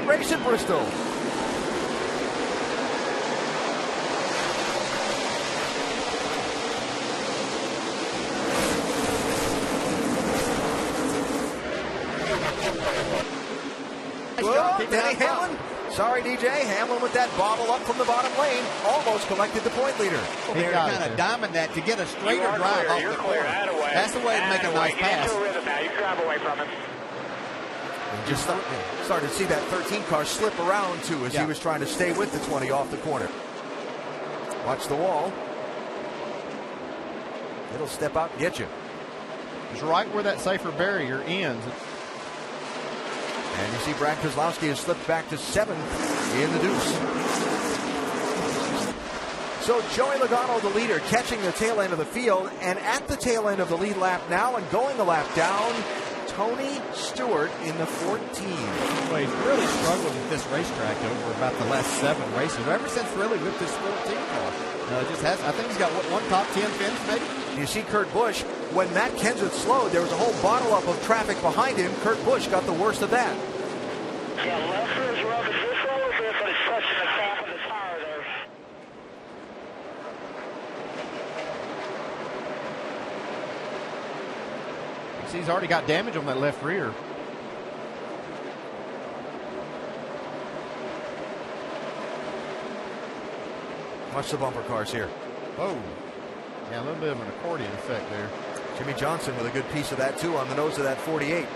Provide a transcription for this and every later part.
race at Bristol. Whoa, Denny Hamlin. Sorry, DJ. Hamlin with that bobble up from the bottom lane. Almost collected the point leader. They're kind of diming that to get a straighter drive off the corner. That's the way to make a nice pass. Now you drive away from him. Just started to see that 13 car slip around, too, as he was trying to stay with the 20 off the corner. Watch the wall. It'll step out and get you. It's right where that safer barrier ends. And you see Brad Keselowski has slipped back to 7th in the deuce. So Joey Logano, the leader, catching the tail end of the field, and at the tail end of the lead lap now and going a lap down, Tony Stewart in the 14. Well, he's really struggled with this racetrack over about the last 7 races, ever since really with this 14 car. Just has, I think he's got one top 10 finish maybe. You see Kurt Busch, when Matt Kenseth slowed, there was a whole bottle up of traffic behind him. Kurt Busch got the worst of that. Yeah, left rear's rubbing just a little bit, but it's touching the top of the tire there. See, he's already got damage on that left rear. Watch the bumper cars here. Oh, yeah, a little bit of an accordion effect there. Jimmy Johnson with a good piece of that, too, on the nose of that 48.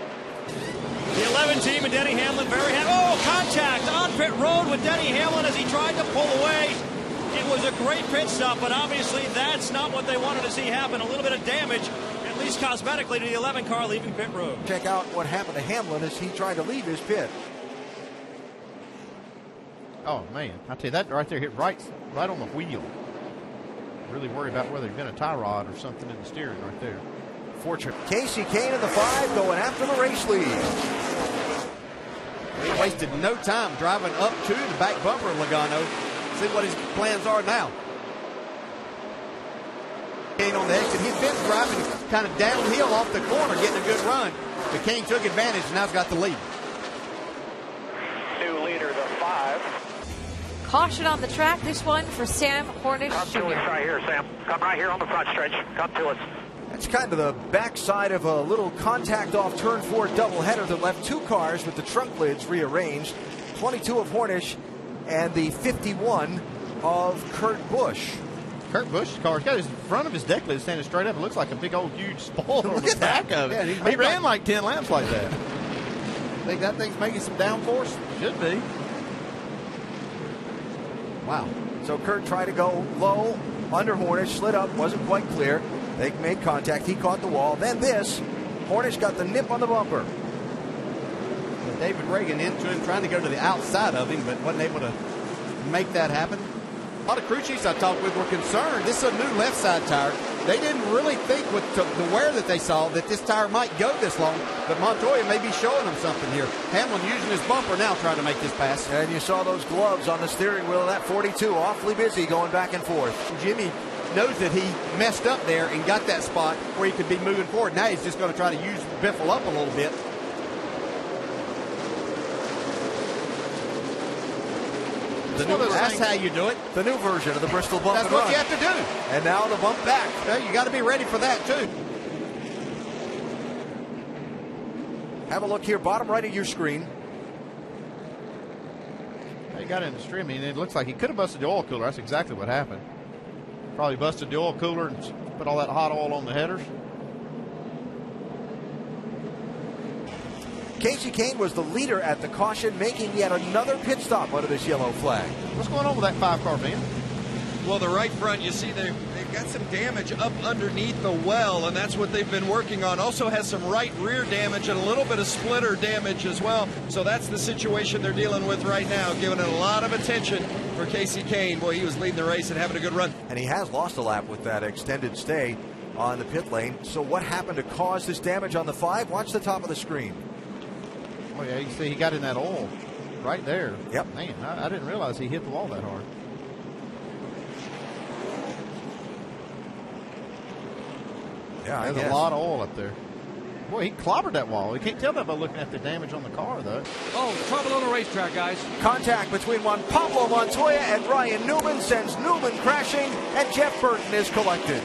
The 11 team and Denny Hamlin very happy. Oh, contact on pit road with Denny Hamlin as he tried to pull away. It was a great pit stop, but obviously that's not what they wanted to see happen. A little bit of damage, at least cosmetically, to the 11 car leaving pit road. Check out what happened to Hamlin as he tried to leave his pit. Oh, man. I tell you, that right there hit right on the wheel. Really worried about whether there'd been a tie rod or something in the steering right there. Fortunate. Casey Kane in the 5 going after the race lead. He wasted no time driving up to the back bumper of Logano. See what his plans are now. Kane on the exit. He's been driving kind of downhill off the corner, getting a good run. But Kane took advantage and now he's got the lead. New leader, the 5. Caution on the track. This one for Sam Hornish Come to Jr. us right here, Sam. Come right here on the front stretch. Come to us. That's kind of the backside of a little contact off turn 4 doubleheader that left 2 cars with the trunk lids rearranged. 22 of Hornish and the 51 of Kurt Busch. Kurt Busch's car's got his front of his deck lid standing straight up. It looks like a big old huge spoiler on the back of it. Yeah, he ran like 10 laps like that. Think that thing's making some downforce? Should be. Wow. So Kurt tried to go low under Hornish, slid up, wasn't quite clear. They made contact. He caught the wall. Then this. Hornish got the nip on the bumper. David Reagan into him, trying to go to the outside of him, but wasn't able to make that happen. A lot of crew chiefs I talked with were concerned. This is a new left side tire. They didn't really think with the wear that they saw that this tire might go this long, but Montoya may be showing them something here. Hamlin using his bumper now trying to make this pass. And you saw those gloves on the steering wheel of that 42, awfully busy going back and forth. Jimmy knows that he messed up there and got that spot where he could be moving forward. Now he's just going to try to use Biffle up a little bit. That's how you do it. The new version of the Bristol bump That's and what run. you have to do. And now the bump back. Well, you got to be ready for that too. Have a look here, bottom right of your screen. He got in the stream. I mean, it looks like he could have busted the oil cooler. That's exactly what happened. Probably busted the oil cooler and put all that hot oil on the headers. Casey Kane was the leader at the caution, making yet another pit stop under this yellow flag. What's going on with that 5-car, man? Well, the right front, you see they've got some damage up underneath the well, and that's what they've been working on. Also has some right rear damage and a little bit of splitter damage as well. So that's the situation they're dealing with right now, giving it a lot of attention for Casey Kane. Boy, he was leading the race and having a good run. And he has lost a lap with that extended stay on the pit lane. So what happened to cause this damage on the 5? Watch the top of the screen. Oh, yeah, you see he got in that oil right there. Yep. Man, I didn't realize he hit the wall that hard. Yeah, There's a lot of oil up there. Boy, he clobbered that wall. You can't tell that by looking at the damage on the car, though. Oh, trouble on the racetrack, guys. Contact between Juan Pablo Montoya and Ryan Newman sends Newman crashing, and Jeff Burton is collected.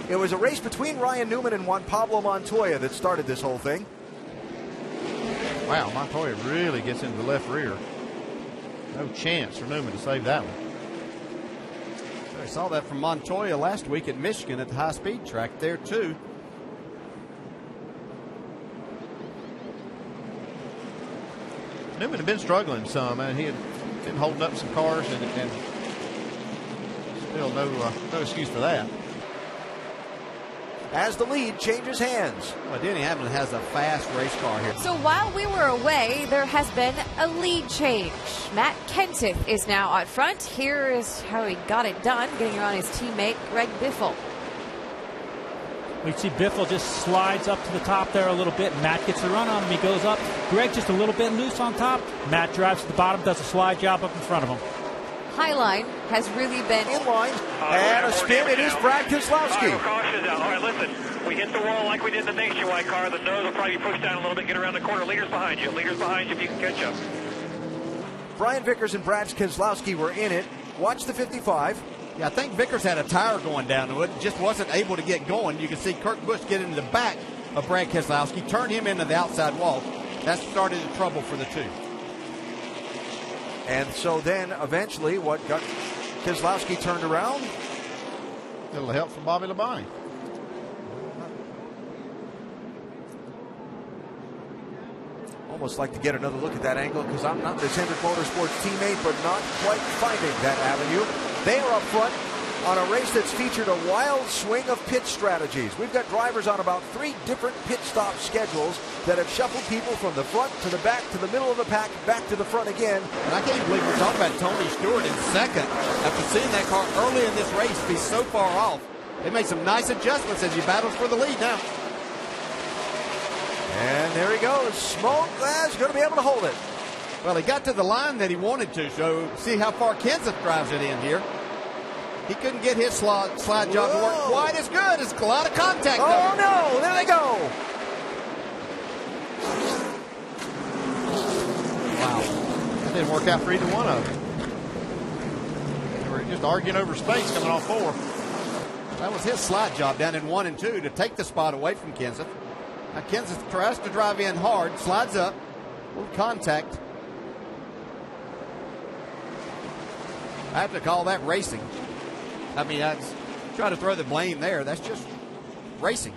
It was a race between Ryan Newman and Juan Pablo Montoya that started this whole thing. Wow, Montoya really gets into the left rear. No chance for Newman to save that one. I saw that from Montoya last week at Michigan at the high-speed track there, too. Newman had been struggling some, and he had been holding up some cars, and still no excuse for that. As the lead changes hands. Well, Denny Hamlin has a fast race car here. So while we were away, there has been a lead change. Matt Kenseth is now out front. Here is how he got it done, getting around his teammate Greg Biffle. We see Biffle just slides up to the top there a little bit. Matt gets the run on him. He goes up. Greg just a little bit loose on top. Matt drives to the bottom, does a slide job up in front of him. Highline has really been in line, and a spin. It is Brad Keselowski. Caution down. All right, listen. We hit the wall like we did in the Nationwide car. The nose will probably be pushed down a little bit. Get around the corner. Leaders behind you. Leaders behind you if you can catch up. Brian Vickers and Brad Keselowski were in it. Watch the 55. Yeah, I think Vickers had a tire going down to it. Just wasn't able to get going. You can see Kurt Busch get into the back of Brad Keselowski, turn him into the outside wall. That started the trouble for the two. And so then eventually what got Keselowski turned around? A little help from Bobby Labonte. Almost like to get another look at that angle because I'm not this Hendrick Motorsports teammate, but not quite finding that avenue. They are up front on a race that's featured a wild swing of pit strategies. We've got drivers on about 3 different pit stop schedules that have shuffled people from the front to the back to the middle of the pack, back to the front again. And I can't believe we're talking about Tony Stewart in second after seeing that car early in this race be so far off. They made some nice adjustments as he battles for the lead now. And there he goes. Smoke is going to be able to hold it. Well, he got to the line that he wanted to, so see how far Kenseth drives it in here. He couldn't get his slide job to work quite as good. It's a lot of contact. Oh, no. There they go. Wow. That didn't work out for either one of them. They were just arguing over space coming off 4. That was his slide job down in 1 and 2 to take the spot away from Kenseth. Now Kenseth tries to drive in hard, slides up, a little contact. I have to call that racing. I mean, I try to throw the blame there. That's just racing.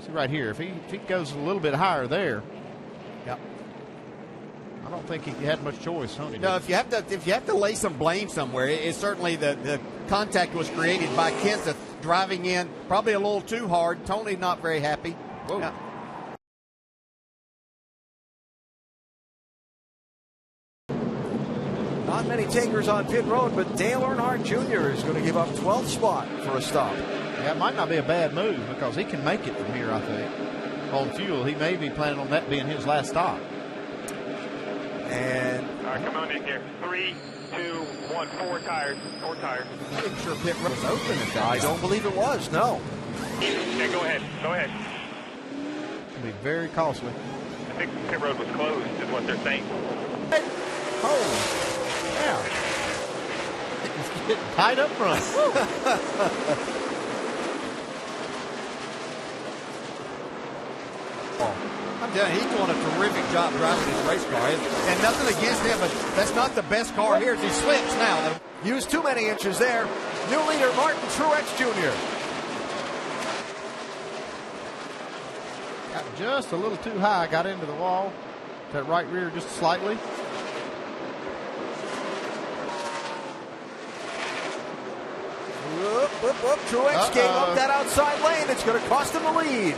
See right here, if he goes a little bit higher there, yep. I don't think he had much choice. No, if you have to lay some blame somewhere, it's certainly the contact was created by Kenseth driving in probably a little too hard. Tony not very happy. Whoa. Yeah. Not many takers on pit road, but Dale Earnhardt Jr. is going to give up 12th spot for a stop. Yeah, it might not be a bad move because he can make it from here, I think. On fuel, he may be planning on that being his last stop. And all right, come on in here. 3, 2, 1, 4 tires. 4 tires. I'm not sure pit road was open at that. I don't believe it was. No. Yeah, go ahead. Go ahead. It'll be very costly. I think pit road was closed, is what they're saying. Oh. Yeah. It's getting tight up front. I'm telling you, he's doing a terrific job driving his race car. And nothing against him, but that's not the best car here as he slips now. Used too many inches there. New leader Martin Truex Jr. Got just a little too high, got into the wall. That right rear just slightly. Whoop, whoop, whoop. Truex gave up that outside lane. It's going to cost him the lead.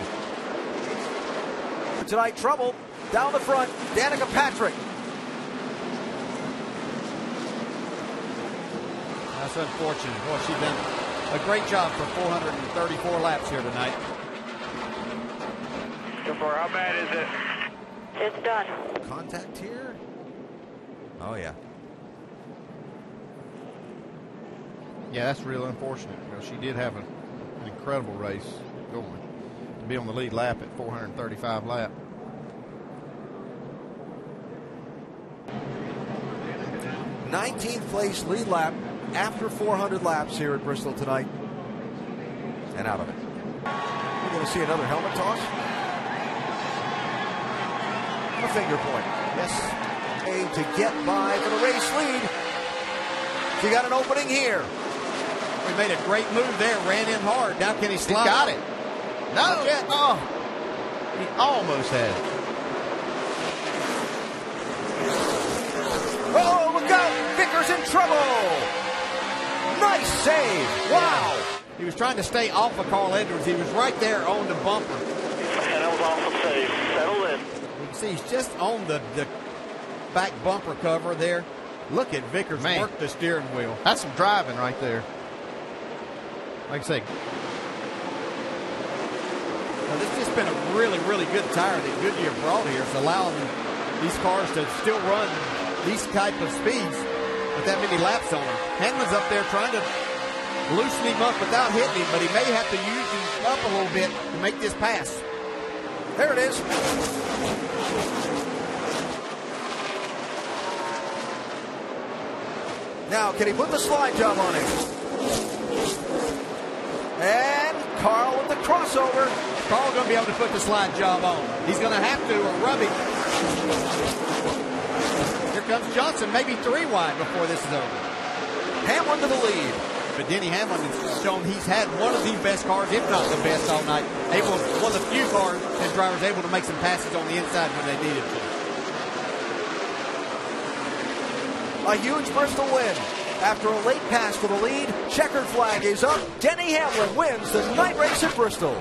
Tonight, trouble down the front. Danica Patrick. That's unfortunate. Boy, she's done a great job for 434 laps here tonight. So far, how bad is it? It's done. Contact here. Oh, yeah. Yeah, that's real unfortunate because she did have an incredible race going to be on the lead lap at 435 lap. 19th place lead lap after 400 laps here at Bristol tonight. And out of it. We're going to see another helmet toss. A finger point. Yes. To get by for the race lead. You got an opening here. He made a great move there. Ran in hard. Now can he slide? He got it. No. Oh. He almost had it. Oh, look out! Vickers in trouble! Nice save! Wow! He was trying to stay off of Carl Edwards. He was right there on the bumper. And that was awesome save. Settle in. You can see he's just on the back bumper cover there. Look at Vickers work the steering wheel. That's some driving right there. Like I say, now, this has just been a really, really good tire that Goodyear brought here. It's allowing these cars to still run these type of speeds with that many laps on them. Hamlin's up there trying to loosen him up without hitting him, but he may have to use him up a little bit to make this pass. There it is. Now, can he put the slide job on him? And Carl with the crossover. Carl going to be able to put the slide job on. He's going to have to, or rub it. Here comes Johnson, maybe 3 wide before this is over. Hamlin to the lead. But Denny Hamlin has shown he's had one of the best cars, if not the best all night. One of the few cars and drivers able to make some passes on the inside when they needed to. A huge Bristol win. After a late pass for the lead, checkered flag is up. Denny Hamlin wins the night race at Bristol.